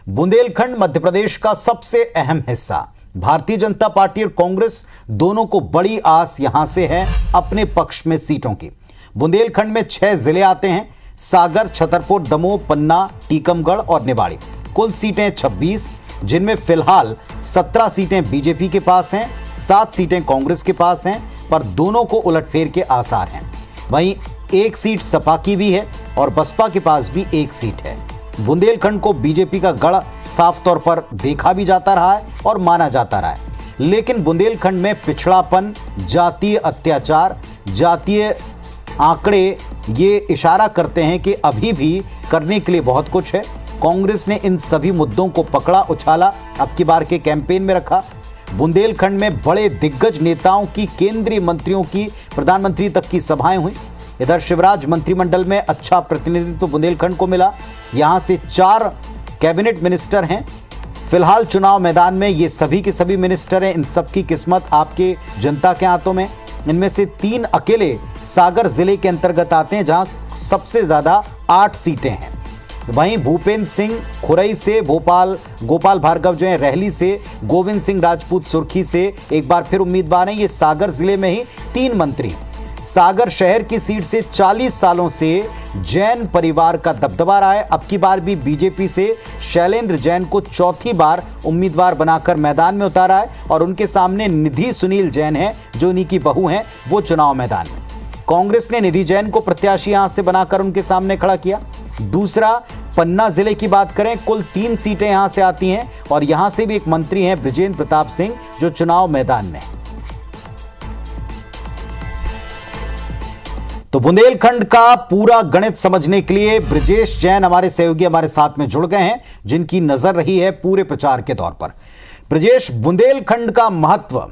बुंदेलखंड मध्य प्रदेश का सबसे अहम हिस्सा। भारतीय जनता पार्टी और कांग्रेस दोनों को बड़ी आस यहां से है अपने पक्ष में सीटों की। बुंदेलखंड में 6 जिले आते हैं: सागर, छतरपुर, दमोह, पन्ना, टीकमगढ़ और निवाड़ी। कुल सीटें 26, जिनमें फिलहाल 17 सीटें बीजेपी के पास हैं, 7 सीटें कांग्रेस के पास हैं, पर दोनों को उलटफेर के आसार हैं। वहीं एक सीट सपा की भी है और बसपा के पास भी एक सीट है। बुंदेलखंड को बीजेपी का गढ़ साफ तौर पर देखा भी जाता रहा है और माना जाता रहा है, लेकिन बुंदेलखंड में पिछड़ापन, जातीय अत्याचार, जातीय आंकड़े ये इशारा करते हैं कि अभी भी करने के लिए बहुत कुछ है। कांग्रेस ने इन सभी मुद्दों को पकड़ा, उछाला, अब की बार के कैंपेन में रखा। बुंदेलखंड में बड़े दिग्गज नेताओं की, केंद्रीय मंत्रियों की, प्रधानमंत्री तक की सभाएं हुई। इधर शिवराज मंत्रिमंडल में अच्छा प्रतिनिधित्व बुंदेलखंड को मिला। यहां से 4 कैबिनेट मिनिस्टर हैं। फिलहाल चुनाव मैदान में ये सभी के सभी मिनिस्टर हैं। इन सबकी किस्मत आपके जनता के हाथों में। इनमें से 3 अकेले सागर जिले के अंतर्गत आते हैं, जहां सबसे ज्यादा 8 सीटें हैं। वहीं भूपेंद्र सिंह खुरई से, गोपाल भार्गव जो है रहली से, गोविंद सिंह राजपूत सुर्खी से एक बार फिर उम्मीदवार हैं। ये सागर जिले में ही 3 मंत्री। सागर शहर की सीट से 40 सालों से जैन परिवार का दबदबा रहा है। अब की बार भी बीजेपी से शैलेंद्र जैन को चौथी बार उम्मीदवार बनाकर मैदान में उतारा है और उनके सामने निधि सुनील जैन है, जो उन्हीं की बहू हैं, वो चुनाव मैदान में। कांग्रेस ने निधि जैन को प्रत्याशी यहां से बनाकर उनके सामने खड़ा किया। दूसरा, पन्ना जिले की बात करें, कुल 3 सीटें यहां से आती हैं और यहां से भी एक मंत्री हैं बृजेंद्र प्रताप सिंह, जो चुनाव मैदान में। तो बुंदेलखंड का पूरा गणित समझने के लिए ब्रिजेश जैन हमारे सहयोगी हमारे साथ में जुड़ गए हैं, जिनकी नजर रही है पूरे प्रचार के दौर पर। ब्रिजेश, बुंदेलखंड का महत्व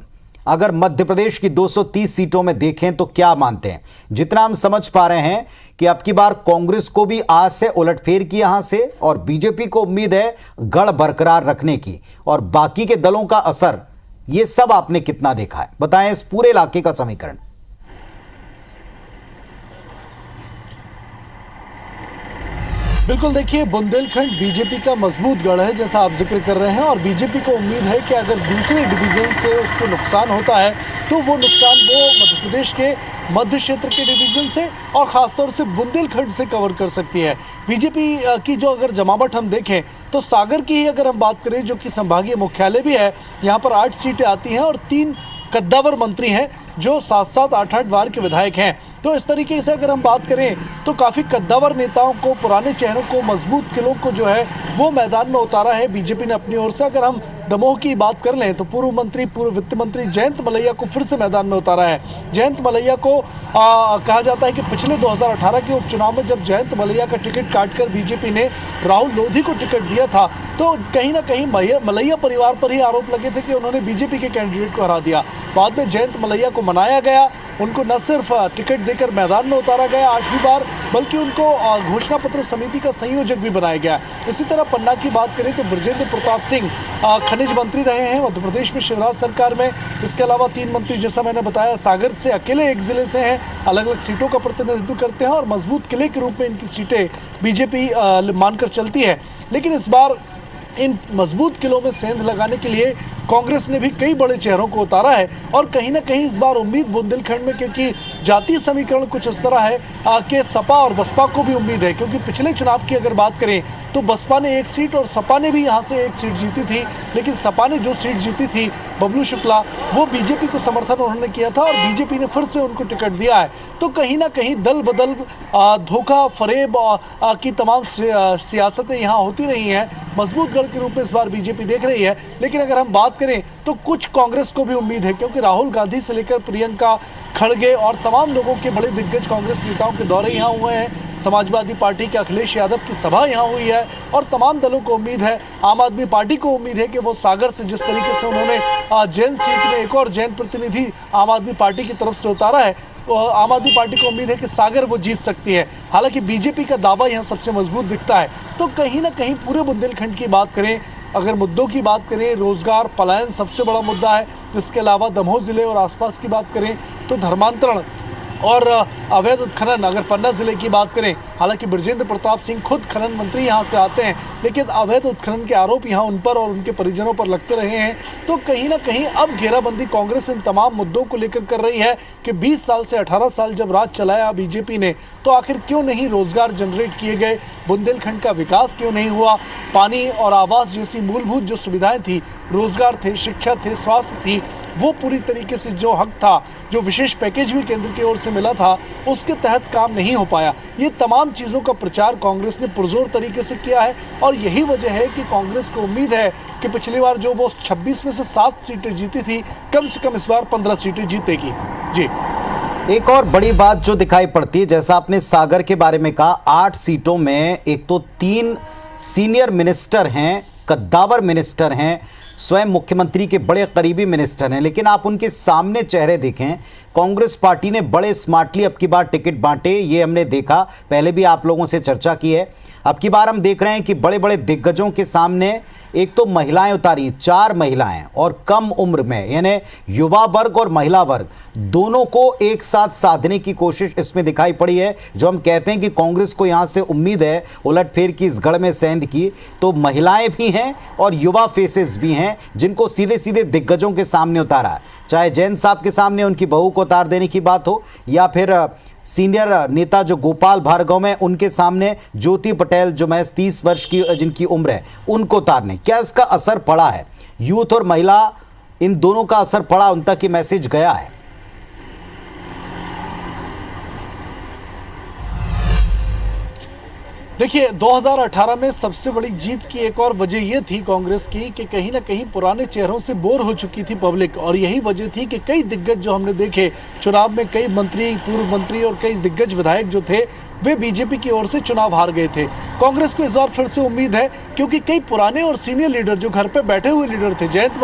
अगर मध्य प्रदेश की 230 सीटों में देखें तो क्या मानते हैं? जितना हम समझ पा रहे हैं कि अब की बार कांग्रेस को भी आस है उलटफेर की यहां से, और बीजेपी को उम्मीद है गढ़ बरकरार रखने की, और बाकी के दलों का असर, ये सब आपने कितना देखा है? बताएं इस पूरे इलाके का समीकरण। बिल्कुल, देखिए, बुंदेलखंड बीजेपी का मजबूत गढ़ है, जैसा आप जिक्र कर रहे हैं, और बीजेपी को उम्मीद है कि अगर दूसरे डिवीजन से उसको नुकसान होता है तो वो नुकसान वो मध्य प्रदेश के मध्य क्षेत्र के डिवीजन से और ख़ासतौर से बुंदेलखंड से कवर कर सकती है। बीजेपी की जो अगर जमावट हम देखें तो सागर की ही अगर हम बात करें, जो कि संभागीय मुख्यालय भी है, यहाँ पर 8 सीटें आती हैं और 3 कद्दावर मंत्री हैं जो 7-7, 8-8 बार के विधायक हैं। तो इस तरीके से अगर हम बात करें तो काफ़ी कद्दावर नेताओं को, पुराने चेहरों को, मजबूत किलों को जो है वो मैदान में उतारा है बीजेपी ने अपनी ओर से। अगर हम दमोह की बात कर लें तो पूर्व वित्त मंत्री जयंत मलैया को फिर से मैदान में उतारा है। जयंत मलैया को कहा जाता है कि पिछले 2018 के उपचुनाव में जब जयंत मलैया का टिकट काटकर बीजेपी ने राहुल लोधी को टिकट दिया था, तो कहीं ना कहीं मलैया परिवार पर ही आरोप लगे थे कि उन्होंने बीजेपी के कैंडिडेट को हरा दिया। बाद में जयंत मलैया को मनाया गया, उनको न सिर्फ टिकट देकर मैदान में उतारा गया 8वीं बार, बल्कि उनको घोषणा पत्र समिति का संयोजक भी बनाया गया। इसी तरह पन्ना की बात करें तो बृजेंद्र प्रताप सिंह खनिज मंत्री रहे हैं मध्य प्रदेश में शिवराज सरकार में। इसके अलावा 3 मंत्री, जैसा मैंने बताया, सागर से अकेले एक जिले से हैं, अलग अलग सीटों का प्रतिनिधित्व करते हैं और मजबूत किले के रूप में इनकी सीटें बीजेपी मानकर चलती है। लेकिन इस बार इन मजबूत किलों में सेंध लगाने के लिए कांग्रेस ने भी कई बड़े चेहरों को उतारा है और कहीं ना कहीं इस बार उम्मीद बुंदेलखंड में, क्योंकि जातीय समीकरण कुछ इस तरह है कि सपा और बसपा को भी उम्मीद है, क्योंकि पिछले चुनाव की अगर बात करें तो बसपा ने 1 सीट और सपा ने भी यहाँ से 1 सीट जीती थी, लेकिन सपा ने जो सीट जीती थी, बबलू शुक्ला, वो बीजेपी को समर्थन उन्होंने किया था और बीजेपी ने फिर से उनको टिकट दिया है। तो कहीं ना कहीं दल बदल, धोखा फरेब की तमाम सियासतें यहाँ होती रही हैं। मजबूत गढ़ के रूप में इस बार बीजेपी देख रही है। लेकिन अगर हम बात करें तो कुछ कांग्रेस को भी उम्मीद है, क्योंकि राहुल गांधी से लेकर प्रियंका खड़गे और तमाम लोगों के बड़े दिग्गज कांग्रेस नेताओं के दौरे यहाँ हुए हैं। समाजवादी पार्टी के अखिलेश यादव की सभा यहाँ हुई है और तमाम दलों को उम्मीद है, आम आदमी पार्टी को उम्मीद है कि वो सागर से जिस तरीके से उन्होंने जैन सीट में एक और जैन प्रतिनिधि आम आदमी पार्टी की तरफ से उतारा है, आम आदमी पार्टी को उम्मीद है कि सागर वो जीत सकती है। हालांकि बीजेपी का दावा यहाँ सबसे मजबूत दिखता है। तो कहीं ना कहीं पूरे बुंदेलखंड की बात करें, अगर मुद्दों की बात करें, रोजगार, पलायन सबसे बड़ा मुद्दा है। इसके अलावा दमोह जिले और आसपास की बात करें तो धर्मांतरण और अवैध उत्खनन, अगर पन्ना जिले की बात करें, हालांकि बृजेंद्र प्रताप सिंह खुद खनन मंत्री यहां से आते हैं, लेकिन अवैध उत्खनन के आरोप यहां उन पर और उनके परिजनों पर लगते रहे हैं। तो कहीं ना कहीं अब घेराबंदी कांग्रेस इन तमाम मुद्दों को लेकर कर रही है कि 20 साल से 18 साल जब राज चलाया बीजेपी ने, तो आखिर क्यों नहीं रोजगार जनरेट किए गए, बुंदेलखंड का विकास क्यों नहीं हुआ, पानी और आवास जैसी मूलभूत जो सुविधाएं थी, रोजगार थे, शिक्षा थे, स्वास्थ्य थी, वो पूरी तरीके से जो हक था, जो विशेष पैकेज भी केंद्र की ओर से मिला था, उसके तहत काम नहीं हो पाया। ये तमाम चीज़ों का प्रचार कांग्रेस ने पुरजोर तरीके से किया है और यही वजह है कि कांग्रेस को उम्मीद है कि पिछली बार जो वो 26 में से 7 सीटें जीती थी, कम से कम इस बार 15 सीटें जीतेगी। जी, एक और बड़ी बात जो दिखाई पड़ती है, जैसा आपने सागर के बारे में कहा, 8 सीटों में एक तो 3 सीनियर मिनिस्टर हैं, कद्दावर मिनिस्टर हैं, स्वयं मुख्यमंत्री के बड़े करीबी मिनिस्टर हैं, लेकिन आप उनके सामने चेहरे देखें। कांग्रेस पार्टी ने बड़े स्मार्टली अब की बार टिकट बांटे, ये हमने देखा, पहले भी आप लोगों से चर्चा की है। अब की बार हम देख रहे हैं कि बड़े बड़े दिग्गजों के सामने एक तो महिलाएं उतारी, 4 महिलाएं, और कम उम्र में, यानी युवा वर्ग और महिला वर्ग दोनों को एक साथ साधने की कोशिश इसमें दिखाई पड़ी है। जो हम कहते हैं कि कांग्रेस को यहां से उम्मीद है उलटफेर की इस गढ़ में सेंध की, तो महिलाएं भी हैं और युवा फेसेस भी हैं जिनको सीधे सीधे दिग्गजों के सामने उतारा है। चाहे जैन साहब के सामने उनकी बहू को उतार देने की बात हो, या फिर सीनियर नेता जो गोपाल भार्गव में उनके सामने ज्योति पटेल जो महज 30 वर्ष की जिनकी उम्र है, उनको उतारने। क्या इसका असर पड़ा है? यूथ और महिला, इन दोनों का असर पड़ा, उन तक ये मैसेज गया है? देखिए, 2018 में सबसे बड़ी जीत की एक और वजह यह थी कांग्रेस की कि कहीं ना कहीं पुराने चेहरों से बोर हो चुकी थी पब्लिक, और यही वजह थी कि कई दिग्गज जो हमने देखे चुनाव में, कई मंत्री, पूर्व मंत्री और कई दिग्गज विधायक जो थे, वे बीजेपी की ओर से चुनाव हार गए थे। कांग्रेस को इस बार फिर से उम्मीद है, क्योंकि कई पुराने और सीनियर लीडर जो घर पर बैठे हुए लीडर थे, जयंत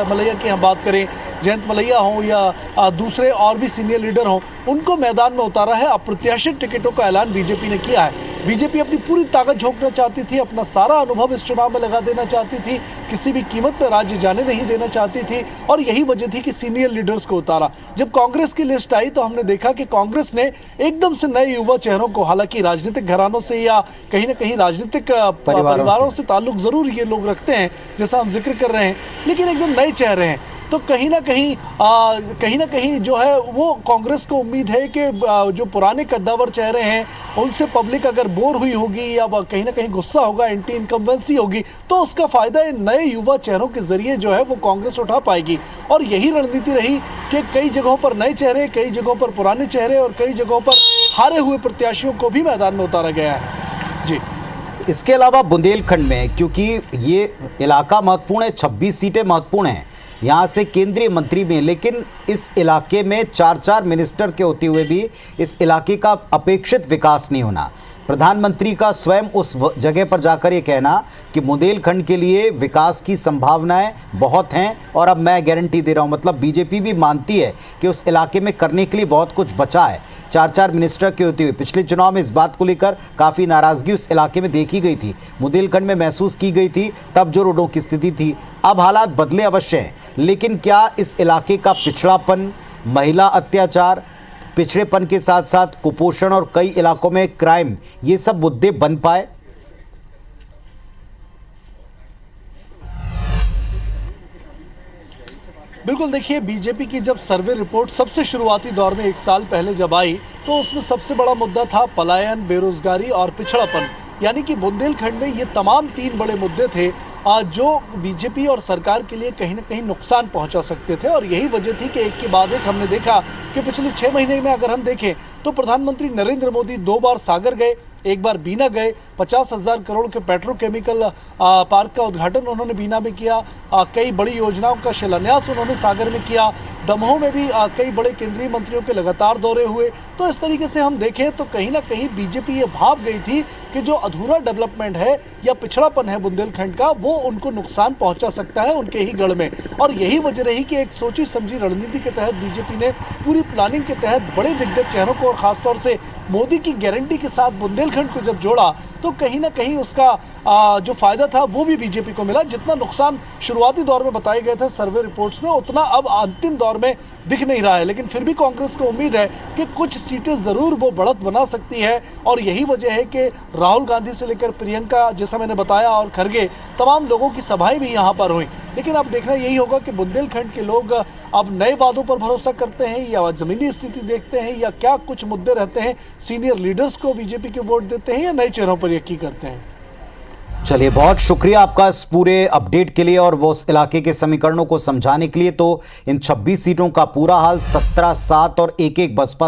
मलैया की हम बात करें, जयंत मलैया हों या दूसरे और भी सीनियर लीडर हों, उनको मैदान में उतारा है। अप्रत्याशित टिकटों का ऐलान बीजेपी ने किया है। बीजेपी अपनी पूरी ताकत झोंकना चाहती थी, अपना सारा अनुभव इस चुनाव में लगा देना चाहती थी, किसी भी कीमत पर राज्य जाने नहीं देना चाहती थी, और यही वजह थी कि सीनियर लीडर्स को उतारा। जब कांग्रेस की लिस्ट आई तो हमने देखा कि कांग्रेस ने एकदम से नए युवा चेहरों को, हालांकि राजनीतिक घरानों से या कहीं ना कहीं राजनीतिक परिवारों से ताल्लुक जरूर ये लोग रखते हैं, जैसा हम जिक्र कर रहे हैं, लेकिन एकदम नए चेहरे हैं। तो कहीं ना कहीं जो है वो कांग्रेस को उम्मीद है कि जो पुराने कद्दावर चेहरे हैं उनसे पब्लिक अगर बोर हुई होगी या कहीं ना कहीं गुस्सा होगा, एंटी इनकम्बेंसी होगी, तो उसका फायदा इन नए युवा चेहरों के जरिए जो है वो कांग्रेस उठा पाएगी। और यही रणनीति रही कि कई जगहों पर नए चेहरे, कई जगहों पर पुराने चेहरे और कई जगहों पर हारे हुए प्रत्याशियों को भी मैदान में उतारा गया है। जी, इसके अलावा बुंदेलखंड में, क्योंकि ये इलाका महत्वपूर्ण है, 26 सीटें महत्वपूर्ण हैं, यहाँ से केंद्रीय मंत्री भी हैं, लेकिन इस इलाके में 4 मिनिस्टर के होते हुए भी इस इलाके का अपेक्षित विकास नहीं होना। प्रधानमंत्री का स्वयं उस जगह पर जाकर ये कहना कि बुंदेलखंड के लिए विकास की संभावनाएं बहुत हैं और अब मैं गारंटी दे रहा हूँ, मतलब बीजेपी भी मानती है कि उस इलाके में करने के लिए बहुत कुछ बचा है। 4 मिनिस्टर के होते हुए पिछले चुनाव में इस बात को लेकर काफ़ी नाराज़गी उस इलाके में देखी गई थी, बुंदेलखंड में महसूस की गई थी, तब जो रोडों की स्थिति थी। अब हालात बदले अवश्य हैं, लेकिन क्या इस इलाके का पिछड़ापन, महिला अत्याचार, पिछड़ेपन के साथ साथ कुपोषण और कई इलाकों में क्राइम, ये सब मुद्दे बन पाए? बिल्कुल, देखिए, बीजेपी की जब सर्वे रिपोर्ट सबसे शुरुआती दौर में 1 साल पहले जब आई तो उसमें सबसे बड़ा मुद्दा था पलायन, बेरोजगारी और पिछड़ापन। यानी कि बुंदेलखंड में ये तमाम 3 बड़े मुद्दे थे जो बीजेपी और सरकार के लिए कहीं ना कहीं नुकसान पहुंचा सकते थे। और यही वजह थी कि एक के बाद एक हमने देखा कि पिछले 6 महीने में अगर हम देखें तो प्रधानमंत्री नरेंद्र मोदी 2 बार सागर गए, एक बार बीना गए, 50,000 करोड़ के पेट्रोकेमिकल पार्क का उद्घाटन उन्होंने बीना में किया, कई बड़ी योजनाओं का शिलान्यास उन्होंने सागर में किया, दमोह में भी कई बड़े केंद्रीय मंत्रियों के लगातार दौरे हुए। तो इस तरीके से हम देखें तो कहीं ना कहीं बीजेपी ये भाव गई थी कि जो अधूरा डेवलपमेंट है या पिछड़ापन है बुंदेलखंड का, वो उनको नुकसान पहुंचा सकता है उनके ही गढ़ में। और यही वजह रही कि एक सोची समझी रणनीति के तहत बीजेपी ने पूरी प्लानिंग के तहत बड़े दिग्गज चेहरों को और खासतौर से मोदी की गारंटी के साथ बुंदेलखंड बुंदेलखंड को जब जोड़ा तो कहीं ना कहीं उसका जो फायदा था वो भी बीजेपी को मिला। जितना नुकसान शुरुआती दौर में बताए गए थे सर्वे रिपोर्ट्स में, उतना अब अंतिम दौर में दिख नहीं रहा है। लेकिन फिर भी कांग्रेस को उम्मीद है कि कुछ सीटें जरूर वो बढ़त बना सकती है और यही वजह है कि राहुल गांधी से लेकर प्रियंका, जैसा मैंने बताया, और खरगे, तमाम लोगों की सभाएं भी यहाँ पर हुई। लेकिन अब देखना यही होगा कि बुंदेलखंड के लोग अब नए वादों पर भरोसा करते हैं या जमीनी स्थिति देखते हैं, या क्या कुछ मुद्दे रहते हैं, सीनियर लीडर्स को बीजेपी के वोट देते हैं या नए चेहरों पर यकीन करते हैं। चलिए, बहुत शुक्रिया आपका इस पूरे अपडेट के लिए और वो उस इलाके के समीकरणों को समझाने के लिए। तो इन 26 सीटों का पूरा हाल 17-7 और 1-1 बसपा